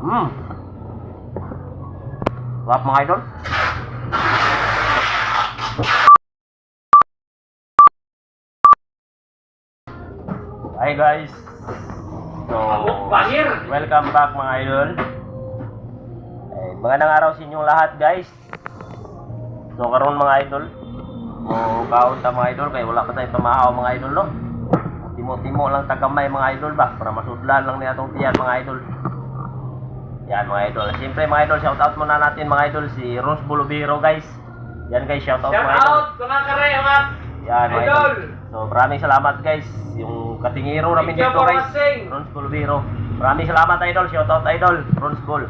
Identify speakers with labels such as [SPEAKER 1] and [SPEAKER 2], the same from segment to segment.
[SPEAKER 1] Sarap mga idol. Hi guys. So, welcome back mga idol. Magandang araw sa inyong lahat guys. So karon mga idol, kaon ta mga idol, kaya wala pa tayong pamahaw mga idol no. Timo-timo lang tagamay mga idol ba, para masudlan lang ni atong tiyan mga idol. Yan mga idol. Siyempre mga idol, shout out muna natin mga idol si Rose Bolubiro guys. Yan guys, shout out mga idol.
[SPEAKER 2] Shout out mga karewa.
[SPEAKER 1] Yan mga idol. So maraming salamat guys. Yung katingiro namin dito guys, Rose Bolubiro. Maraming salamat idol, shout out idol, Rose Bol.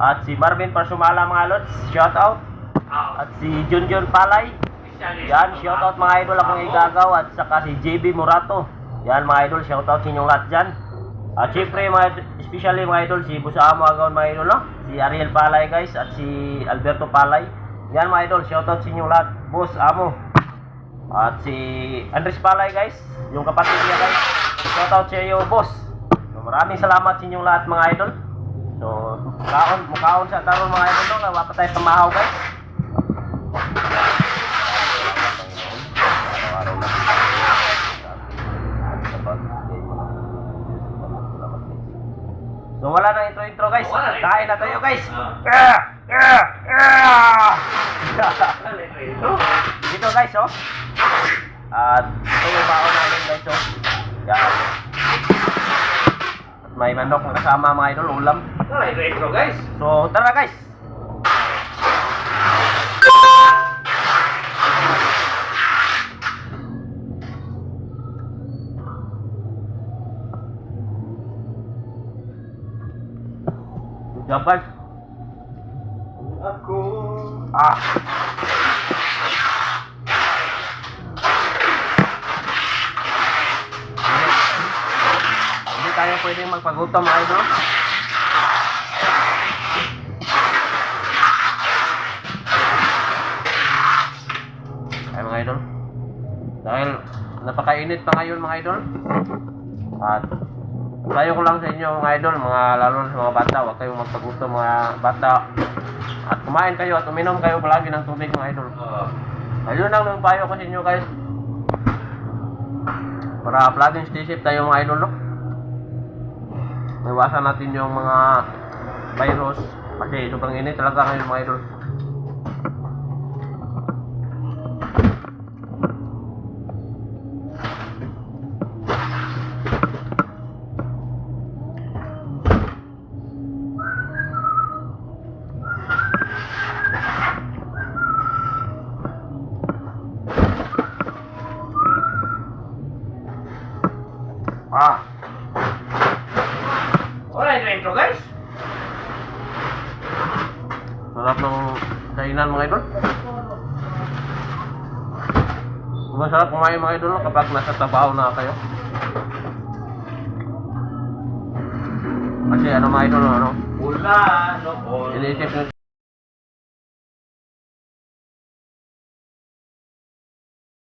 [SPEAKER 1] At si Marvin Parsumala mga lods, shout out. At si Junjun Palay. Yan, shout out mga idol akong igagaw. At saka si JB Murato. Yan mga idol, shout out sa inyong lahat dyan. At syempre especially mga idol, si Busamo Agaw mga idol no? Si Ariel Palay guys, at si Alberto Palay. Yan mga idol, shout out sa inyong lahat. Boss Amo. At si Andres Palay guys, yung kapatid niya guys, shout out sa iyo boss. So, maraming salamat sa inyong lahat mga idol. So mukaon sa taron mga idol no? Nga pa tayo pamahaw guys. So wala nang intro guys. Kain na tayo guys. Dito guys oh. At ito yung baon namin guys oh. Yan. At may manok na kasama mga idol, ulam.
[SPEAKER 2] Intro guys.
[SPEAKER 1] So tara guys. Good job guys.
[SPEAKER 2] Ako.
[SPEAKER 1] Hindi tayo pwedeng magpagutom mga idol. Ay mga idol, dahil napakainit pa ngayon mga idol, at tayo ko lang sa inyo mga idol, mga lalo na sa mga bata, huwag kayong magpagutom mga bata, at kumain kayo at uminom kayo palagi ng tubig mga idol. Ayun lang yung payo ko sa inyo guys, para palaging stay safe tayo mga idol no? Iwasan natin yung mga virus kasi sobrang init talaga ngayon mga idol.
[SPEAKER 2] Wala yung intro guys.
[SPEAKER 1] Sarap ng kainan mga idol. Masarap kumain mga idol kapag nasa trabaho na kayo. Kasi ano mga idol, ano?
[SPEAKER 2] Wala, no.
[SPEAKER 1] Iniisip nyo